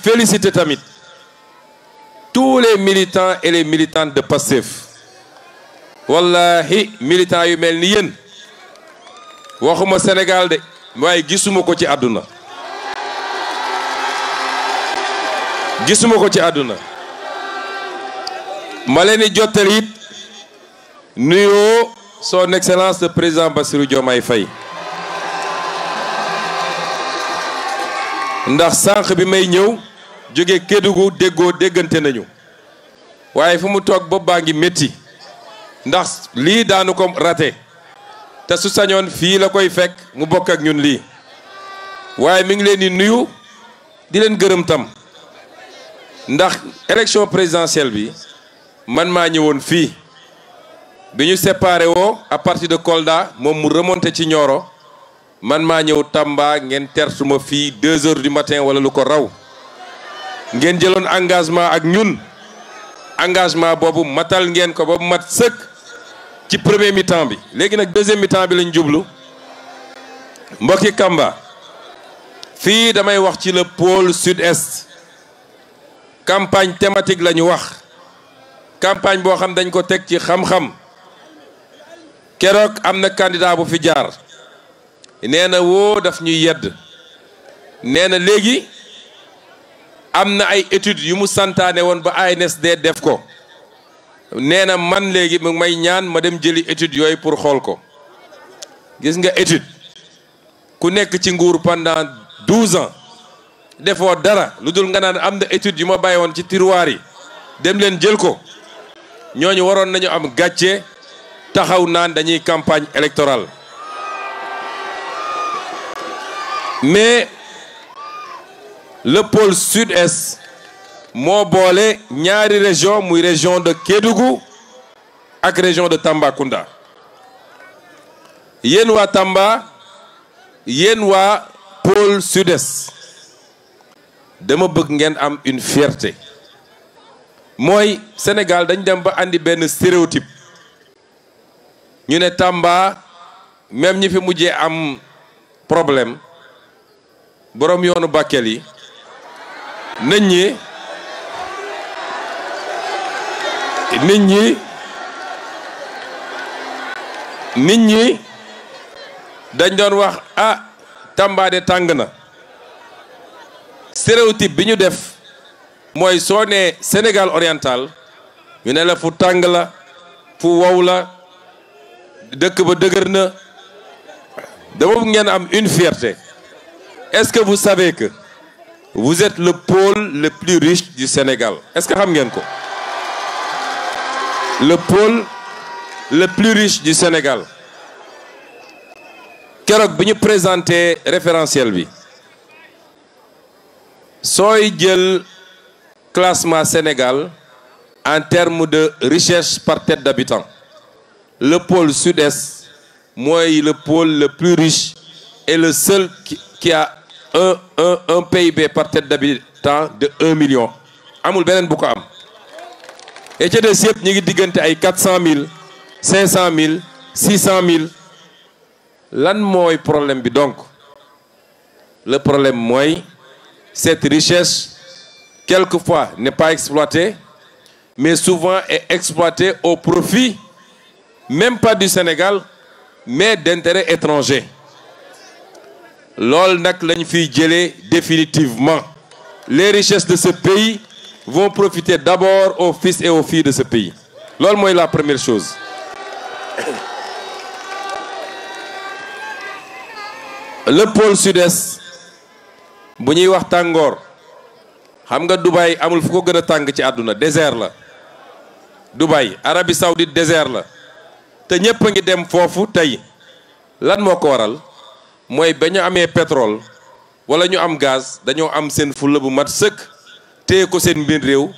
féliciter tamit tous les militants et les militantes de Pastef wallahi militants yu mel ni yéen waxuma Sénégal de waaye gisuma ko ci àdduna ma leen di jottali it nuyoo son excellence le président Bassirou Diomaye Faye ndax sànq bi may ñëw jóge Kédougou déggante nañu waaye fu mu toog bopp baa ngi métti ndax lii daanu ko raté te su sañoon fii la koy fekk mu bokk ak ñun lii waaye mi ngi leen di nuyu di leen gërëm tam ndax élection présidentielle bi man maa ñëwoon fii bi ñu séparé woo à partir de Kolda moom mu remonté ci Nioro man maa ñëw Tamba ngeen tertuma fii 2 heures du matin wala lu ko raw ngeen jëloon engagement ak ñun engagement boobu matal ngeen ko ba mat sëkk ci premier mi-temps bi léegi nag deuxième mi-temps bi lañ jublu mbokki Kamba fii damay wax ci le pôle sud-est campagne thématique la ñu wax campagne boo xam dañ ko teg ci xam-xam keroog am na candidat bu fi jaar nee na woo daf ñuy yedd nee na léegi am na ay études yu mu santaane woon ba ANSD def ko nee na man léegi mu may ñaan ma dem jëli études yooyu pour xool ko gis nga étude ku nekk ci nguur pendant 12 ans defoo dara lu dul nga naan am na études yu ma bàyyi woon ci tiroir yi dem leen jël ko ñooñu waroon nañu am gàcce taxaw naan dañuy campagne électorale mais le pôle sud-est moo boole ñaari région muy région de Kédougou ak région de Tambacounda yéen waa Tamba yéen waa pôle sud-est dama bëgg ngeen am une fierté mooy Sénégal dañ dem ba andi benn stéréotype ñu ne Tamba même ñi fi mujjee am problème boroom yoonu Bakel yi nit ñi dañ doon wax Tamba de tàng na stéréotype bi ñu def mooy soo nee Sénégal oriental ñu ne la fu tàng la fu wow la dëkk ba dëgër na dama bëgg ngeen am une fierté. Est-ce que vous savez que vous êtes le pôle le plus riche du Sénégal? Est-ce que xam ngeen ko? Le pôle le plus riche du Sénégal. Keroog bi ñu présenté référentiel bi sooy jël classement Sénégal en termes de richesse par tête d'habitant le pôle sud-est mooy le pôle le plus riche et le seul qui a un PIB par tête d'habitant de 1 million amul beneen bu ko am et ca des yëpp ñu ngi diggante ay 400 000 500 000 600 000 lan mooy problème bi donc le problème mooy cette richesse quelquefois n'est pas exploitée mais souvent est exploitée au profit même pas du Sénégal mais d'intérêts étrangers loolu nag lañ fiy jëlee définitivement les richesses de ce pays vont profiter d'abord aux fils et aux filles de ce pays loolu mooy la première chose le pôle sud-est bu ñuy wax tàngoor xam nga Dubaï amul fu ko gën a tàng ci àdduna désert la Dubaï Arabie Saoudite désert la te ñëpp a ngi dem foofu tey lan moo ko waral mooy ba ñu amee pétrole wala ñu am gaz dañoo am seen fulla bu mat sëkk téye ko seen mbir réew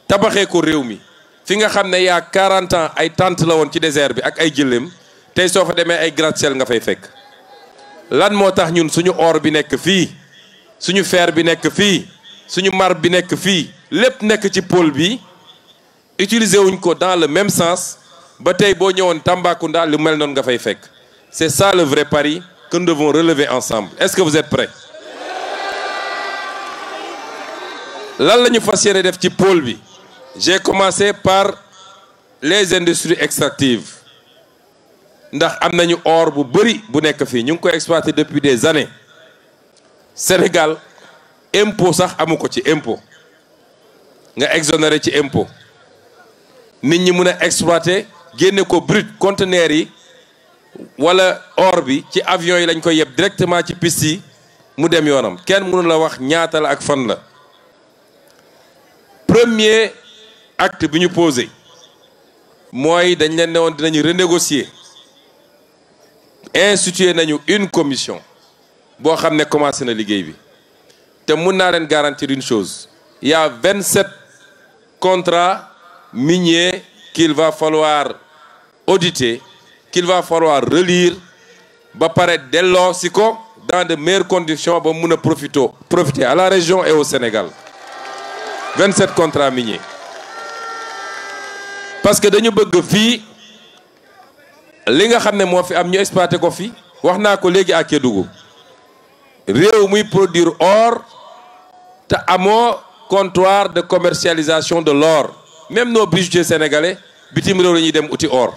tabaxee ko réew mi fi nga xam ne yaa 40 ans ay tente la woon ci désert bi ak ay jëléem tey soo fa demee ay gratte-ciel nga fay fekk lan moo tax ñun suñu or bi nekk fii suñu fer bi nekk fii suñu marbre bi nekk fii lépp nekk ci pôle bi utiliser wuñ ko dans le même sens ba tey boo ñëwoon Tambacounda lu mel noonu nga fay fekk c'est ça le vrai pari que nous devons relever ensemble est-ce que vous êtes prêts lan la ñu fas yéene def ci pôle bi j'ai commencé par les industries extractives ndax am nañu or bu bëri bu nekk fii ñu ngi koy exploiter depuis des années Sénégal impôt sax amu ko ci impôt nga exonéré ci impôt nit ñi mën a exploiter génne ko brut conteneurs yi wala or bi ci avion yi lañ koy yeb directement ci piste yi mu dem yoonam kenn mënu la wax ñaata la ak fan la premier acte bi ñu posé mooy dañ leen ne woon dinañu renégocier instituer nañu une commission boo xam ne commencé na liggéey bi te mun naa leen garantir une chose il y a 27 contrats miniers qu'il va falloir auditer qu'il va falloir relire ba pare delloo si ko dans de meilleures conditions ba mun a profiter à la région et au Sénégal 27 contrats miniers parce que dañu bëgg fii li nga xam ne moo fi am ñu exploité ko fi wax naa ko léegi à Kédougou réew muy produire or te amoo comptoir de commercialisation de l'or même nos bijoutiers sénégalais bitim réew la ñuy dem uti or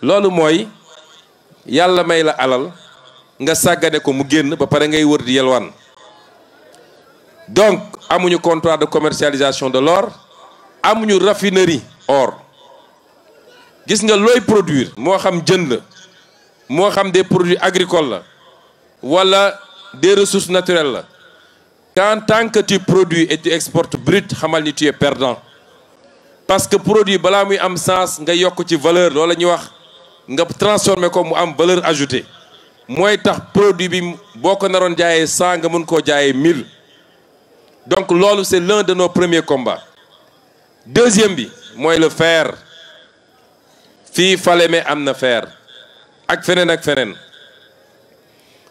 loolu mooy yàlla may la alal nga sàggane ko mu génn ba pare ngay wër di yelwaan donc amuñu comptoir de commercialisation de l'or amuñu raffinerie or gis nga looy produire moo xam jën la moo xam des produits agricoles la wala des ressources naturelles la tant que tu produis et tu exportes brut xamal ni tu es perdant parce que produit balaa muy am sens nga yokk ci valeur loolu la ñuy wax nga transformer ko mu am valeur ajoutée mooy tax produit bi boo ko naroon jaayee 100 nga mën koo jaayee 1000 donc loolu c'est l'un de nos premiers combats deuxième bi mooy le fer fii Falémé am na fer ak feneen ak feneen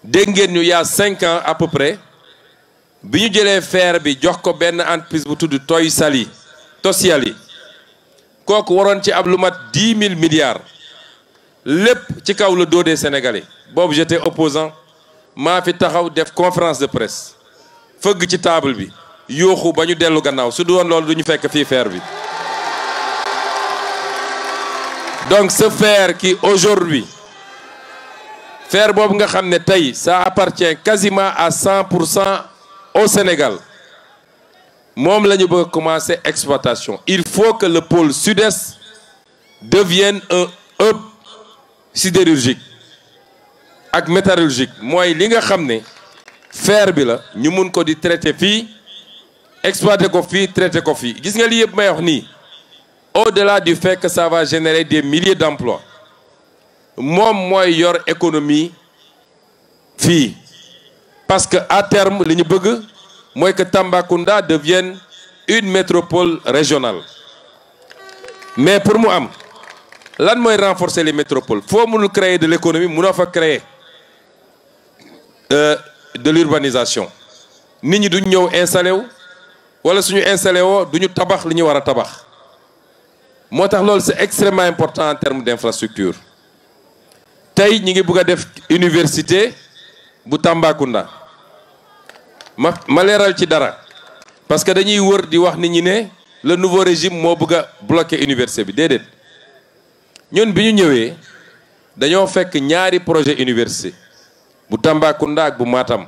dégg ngeen ñu y a 5 ans à peu près bi ñu jëlee fer bi jox ko benn entreprise bu tudd Tosyali kooku waroon ci ab lu mat 10 000 milliards lépp ci kaw le dos des Sénégalais boobu j'étais opposant maa fi taxaw def conférence de presse fëgg ci table bi yooxu ba ñu dellu gannaaw su du woon loolu du ñu fekk fii fer bi donc ce fer qui aujourd'hui fer boobu nga xam ne tey ça appartient quasiment à 100% au Sénégal moom la ñu bëgg a commencer exploitation il faut que le pôle sud-est devienne un hub sidérurgique ak métallurgique mooy li nga xam ne fer bi la ñu mun ko di traiter fii exploiter ko fii traiter ko fii gis nga lii yëpp may wax nii au-delà du fait que ça va générer des milliers d'emplois moom mooy yor économie fii parce que à terme li ñu bëgg mooy que Tambacounda devienne une métropole régionale mais pour mu am lan mooy renforcer les métropoles foo mënul créer de l'économie mënoo fa créer de l'urbanisation nit ñi duñ ñëw installé wu wala suñu installé woo duñu tabax li ñu war a tabax moo tax loolu c'est extrêmement important en termes d'infrastructure tey ñi ngi bëgg a def université bu Tambacounda ma leeral ci dara parce que dañuy wër di wax nit ñi ne le nouveau régime moo bëgg a bloquer université bi déedéet ñun bi ñu ñëwee dañoo fekk ñaari projet université bu Tambacounda ak bu Matam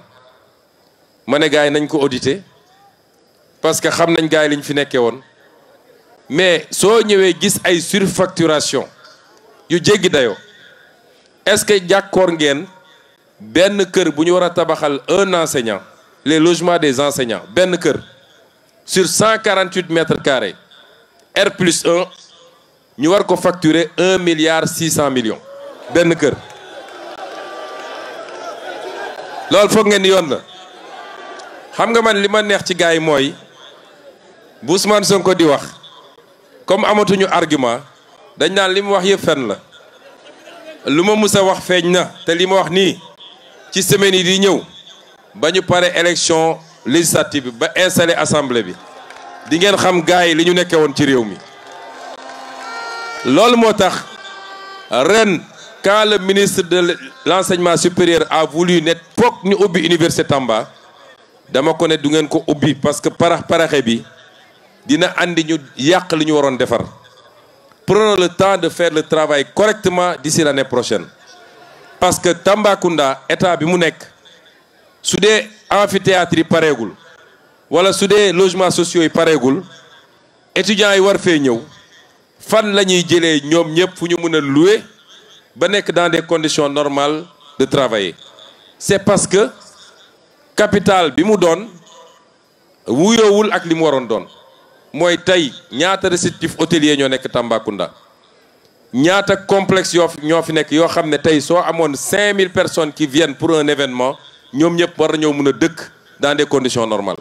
ma ne gars yi nañ ko auditer parce que xam nañ gars yi liñ fi nekkee woon mais soo ñëwee gis ay surfacturation yu jéggi dayoo est-ce que jàkkoor ngeen benn kër bu ñu war a tabaxal un enseignant les logements des enseignants benn kër sur 148 mètres carrés R+1 ñu war ko facturer 1 milliard 600 millions benn kër loolu foog ngeen yoon la xam nga man li ma neex ci gars yi mooy bu Ousmane Sonko di wax comme amatuñu argument dañ naan li mu wax yëpp fen la lu ma mus a wax feeñ na te li ma wax nii ci semaine yi di ñëw ba ñu pare élection législative bi ba installer assemblée bi di ngeen xam gars yi li ñu nekkee woon ci réew mi loolu moo tax ren quand le ministre de l'enseignement supérieur a voulu ne foog ñu ubbi université Tamba dama ko ne du ngeen ko ubbi parce que paraxe bi dina andi ñu yàq li ñu waroon defar. Prenons le temps de faire le travail correctement d'ici l'année prochaine parce que Tambacounda état bi mu nekk su dee amphithéâtre yi pareegul wala su dee logements sociaux yi pareegul étudiants yi war fee ñëw fan la ñuy jëlee ñoom ñëpp fu ñu mën a louer ba nekk dans des conditions normales de travailler. C'est parce que capital bi mu doon wuyoowul ak li mu waroon doon. mooy tey ñaata réceptif hôtelier ñoo nekk Tambacounda ñaata complexe ñoo fi nekk yoo xam ne tey soo amoon 5000 personnes qui viennent pour un événement ñoom ñëpp war nañoo mën a dëkk dans des conditions normales.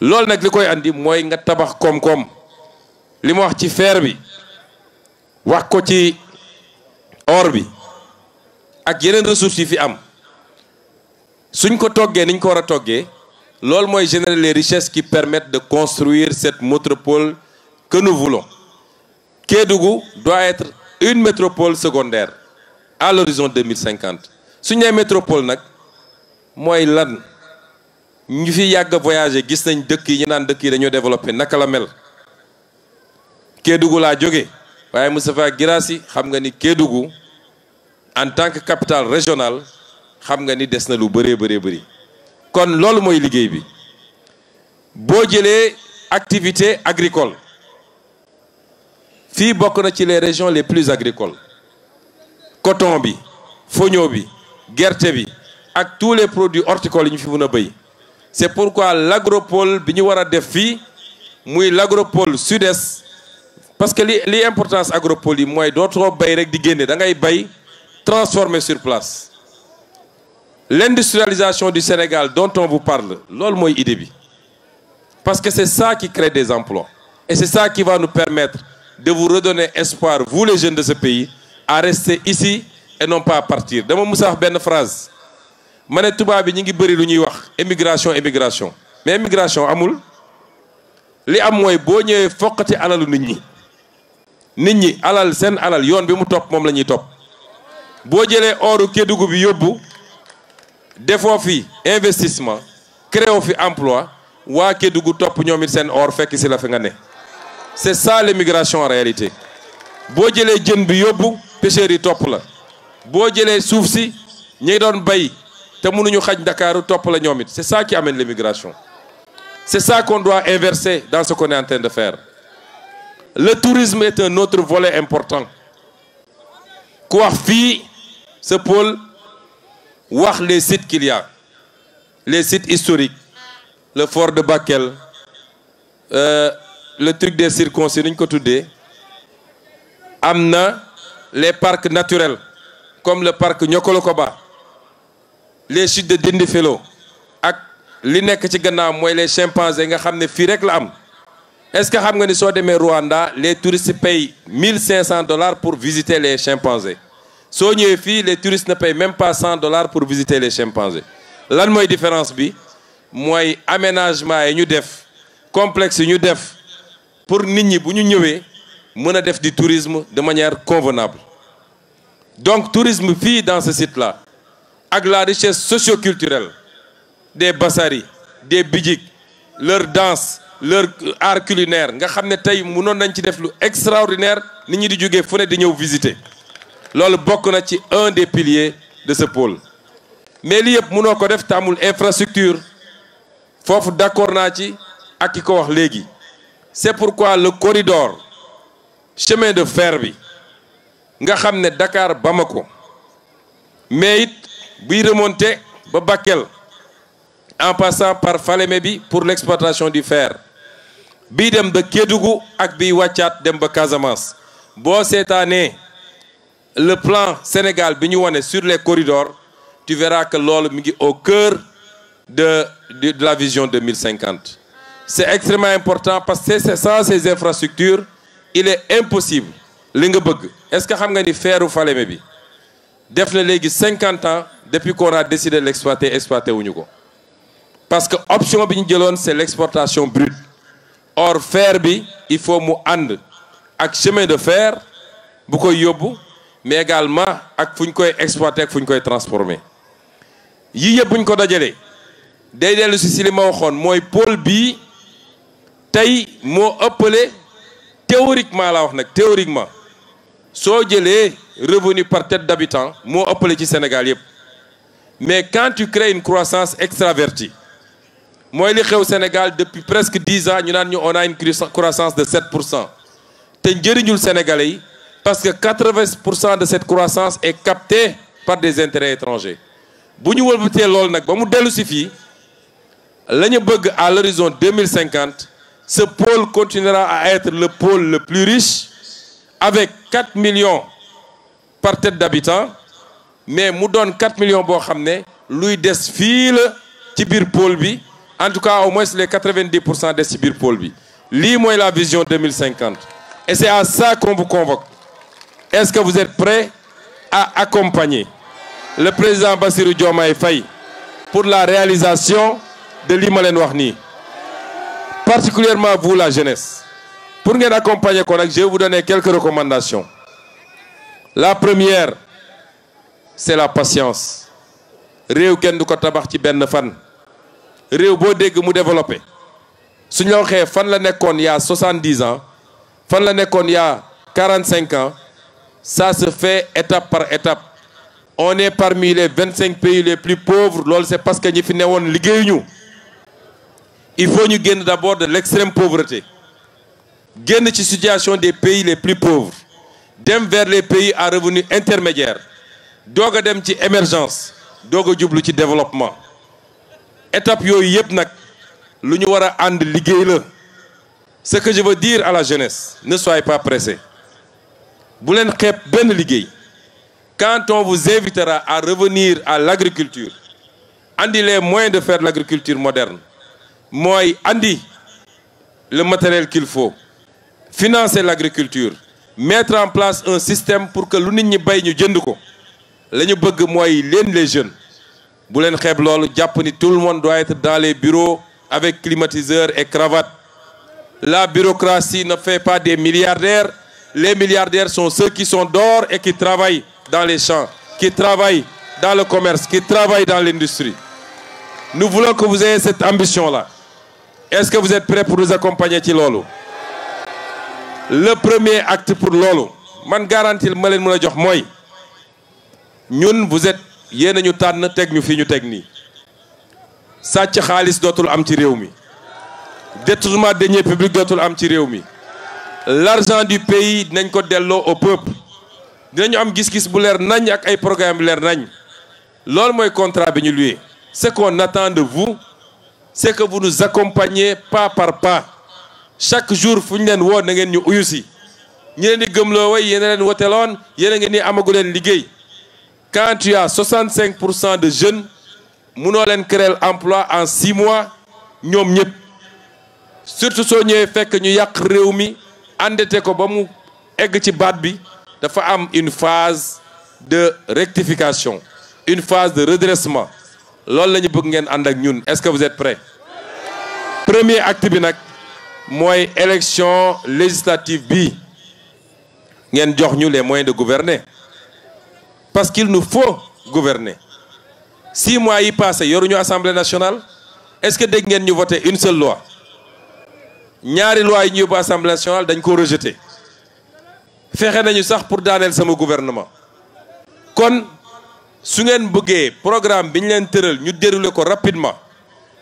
loolu nag li koy andi mooy nga tabax koom-koom li ma wax ci fer bi wax ko ci or bi ak yeneen ressources yi fi am suñ ko toggee niñ ko war a toggee. loolu mooy générer les richesses qui permettent de construire cette métropole que nous voulons. Kédougou doit être une métropole secondaire à l'horizon 2050 su ñu nee métropole nag mooy lan ñu fi yàgg voyager gis nañ dëkk yi ñu naan dëkk yi dañoo développé naka la mel. Kédougou laa jóge waaye Moustapha Guirassy xam nga ni Kédougou en tant que capitale régionale xam nga ni des na lu bëree bëri. kon loolu mooy liggéey bi boo jëlee activité agricole fii bokk na ci les régions les plus agricoles coton bi foño bi gerte bi ak tous les produits horticoles yi ñu fi mën a béy c'est pourquoi l'agropole bi ñu war a def fii muy l'agropole sud-est parce que li importance agropole yi mooy dootoo béy rek di génne da ngay béy transformer sur place. L'industrialisation du Sénégal dont on vous parle loolu mooy idée bi parce que c'est ça qui crée des emplois et c'est ça qui va nous permettre de vous redonner espoir vous les jeunes de ce pays à rester ici et non pas à partir. dama musa wax benn phrase ma ne tubaab bi ñu ngi bëri lu ñuy wax émigration mais émigration amul li am mooy boo ñëwee foqati alalu nit ñi alal seen alal yoon bi mu topp moom la ñuy topp boo jëlee oru Kédougou bi yóbbu defoo fi investissement créé fi emploi waa Kédougou topp ñoom it seen or fekk si la fi nga ne c'est ça l'immigration en réalité boo jëlee jën bi yóbbu pêcheurs yi topp la boo jëlee suuf si ñi doon bay te mënuñu xaj Ndakaaru topp la ñoom it c'est ça qui amène l'immigration c'est ça qu'on doit inverser dans ce qu'on est en train de faire. Le tourisme est un autre volet important ku wax fii ce pôle wax les sites qu'il y a les sites historiques le fort de Bakel le truc des circoncis ni ñu ko tuddee am na les parcs naturels comme le parc Niokolo-Koba les chutes de Dindéfelo ak li nekk ci gannaaw mooy les chimpanzés nga xam ne fii rek la am est-ce que xam nga ni soo demee Rwanda les touristes payent $1,500 pour visiter les chimpanzés soo ñëwee fii les touristes ne payent même pas $100 pour visiter les chimpanzés lan mooy différence bi mooy aménagement yi ñu def complexe yi ñu def pour nit ñi bu ñu ñëwee mën a def du tourisme de manière convenable donc tourisme fii dans ce site-là ak la richesse socio-culturelle des Bassari des Bidjik leur danse leur art culinaire nga xam ne tey mënoon nañ ci def lu extraordinaire nit ñi di jógee fu ne di ñëw visiter loolu bokk na ci un des piliers de ce pôle mais li yëpp mënoo ko def te amul infrastructure foofu d'accord naa ci ak ki ko wax léegi c'est pourquoi le corridor chemin de fer bi nga xam ne Dakar Bamako mais it buy remonter ba Bakel en passant par Falémé bi pour l'exploitation du fer bii dem ba Kédougou ak biy wàccaat dem ba Casamance boo seetaanee le plan Sénégal bi ñu wane sur les corridors tu verras que loolu mi ngi au cœur de la vision 2050 c'est extrêmement important parce que sans ces infrastructures il est impossible li nga bëgg est-ce que xam nga ni feeru Falémé bi def na léegi 50 ans depuis qu'on a décidé de exploiter wuñu ko parce que option bi ñu jëloon c'est l'exportation brute or fer bi il faut mu ànd ak chemin de fer bu koy yóbbu mais également ak fu ñu koy exploiter ak fu ñu koy transformer yii yëpp bu ñu ko dajalee day dellu si li ma waxoon mooy pôle bii tey moo ëppale théoriquement laa wax nag théoriquement soo jëlee revenu par tête d'habitant moo ëppale ci Sénégal yëpp mais quand tu crées une croissance extravertie mooy li xew Sénégal depuis presque 10 ans ñu naan ñu on a une croissance de 7% te njëriñul Sénégalais yi parce que 80% de cette croissance est captée par des intérêts étrangers bu ñu wëlbatee loolu nag ba mu dellu si fii la ñu bëgg à l'horizon 2050 ce pôle continuera à être le pôle le plus riche avec 4 millions par tête d'habitant mais mu doon 4 millions boo xam ne luy des fii la ci biir pôle bi en tout cas au moins les 90% des ci biir pôle bi lii mooy la vision 2050 et c'est à ça qu'on vous convoque. Est-ce que vous êtes prêts à accompagner le président Bassirou Diomaye Faye pour la réalisation de lii ma leen wax nii particulièrement vous la jeunesse pour ngeen accompagner ko nag je vais vous donner quelques recommandations. La première c'est la patience réew kenn du ko tabax ci benn fan réew boo dégg mu développé suñ la waxee fan la nekkoon il y a 70 ans fan la nekkoon il y a 45 ans ça se fait étape par étape on est parmi les 25 pays les plus pauvres loolu c'est parce que ñi fi newoon liggéeyuñu il faut ñu génn d'abord de l'extrême pauvreté génn ci situation des pays les plus pauvres dem vers les pays à revenus intermédiaires doog a dem ci émergence doog a jublu ci développement étape yooyu yëpp nag lu ñu war a ànd liggéey la ce que je veux dire à la jeunesse ne soyez pas pressés bu leen xeeb benn liggéey quand on vous invitera à revenir à l'agriculture andi les moyens de faire l'agriculture moderne mooy andi le matériel qu'il faut financer l'agriculture mettre en place un système pour que lu nit ñi bay ñu jënd ko la ñu bëgg mooy leen les jeunes bu leen xeeb loolu jàpp ni tout le monde doit être dans les bureaux avec climatiseur et cravate. La bureaucratie ne fait pas des milliardaires. Les milliardaires sont ceux qui sont dehors et qui travaillent dans les champs, qui travaillent dans le commerce, qui travaillent dans l'industrie. Nous voulons que vous ayez cette ambition-là. Est-ce que vous êtes prêts pour nous accompagner ci loolu? Le premier acte pour loolu man garantie ma leen mën a jox mooy ñun vous êtes yéen a ñu tànn teg ñu fii ñu teg nii sàcc xaalis dootul am ci réew mi détournement de deniers publics dootul am ci réew mi l'argent du pays dinañ ko delloo au peuple dinañu am gis-gis bu leer nañ ak ay programme bu leer nañ loolu mooy contrat bi ñu luye. Ce qu'on attend de vous c'est que vous nous accompagniez pas par pas chaque jour fu ñu leen woo na ngeen ñu uyu si ñi leen di gëmloo way yéen a leen woteloon yéen a ngeen ni amagu leen liggéey. Quand tu as 65% de jeunes munoo leen créer emploi en 6 mois ñoom ñëpp surtout soo ñëwee fekk ñu yàq réew mi endetté ko ba mu egg ci baat bi dafa am une phase de rectification une phase de redressement loolu la ñu bëgg ngeen ànd ak ñun. Est-ce que vous êtes prêts? Premier acte bi nag mooy élection législative bi ngeen jox ñu les moyens de gouverner. Parce qu'il nous faut gouverner. 6 mois yi passé yoruñu Assemblée nationale est-ce que dégg ngeen ñu voter une seule loi ñaari loi yi ñu yóbbu Assemblée nationale dañ ko rejeter fexe nañu sax pour daaneel sama gouvernement kon su ngeen bëggee programme bi ñu leen tëral ñu dérouler ko rapidement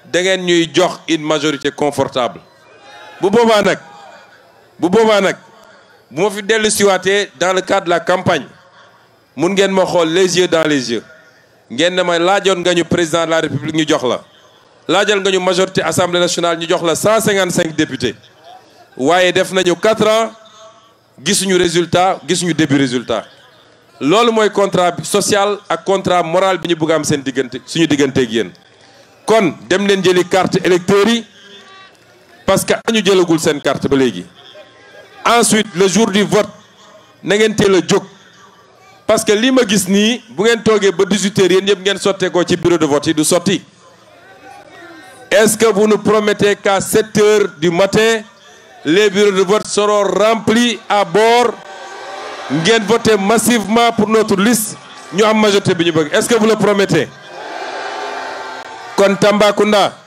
da ngeen ñuy jox une majorité confortable bu boobaa nag bu ma fi dellu siwaatee dans le cadre de la campagne mun ngeen ma xool les yeux dans les yeux ngeen ne ma laajoon nga ñu président de la république ñu jox la laajal nga ñu majorité assemblée nationale ñu jox la 155 députés waaye def nañu 4 ans gisuñu résultat gisuñu début résultat loolu mooy contrat social ak contrat moral bi ñu bëgg am seen diggante suñu digganteeg yéen kon dem leen jëli carte électeurs yi parce que ñu jëlagul seen carte ba léegi ensuite le jour du vote na ngeen teel a jóg parce que lii ma gis nii bu ngeen toogee ba 18h yéen ñëpp ngeen sotteekoo ci bureau de vote yi du sotti. Est-ce que vous nous promettez qu'à 7h du matin les bureaux de vote seront remplis à bord ngeen voter massivement pour notre liste ñu am majorité bi ñu bëgg? Est-ce que vous le promettez? kon Tambacounda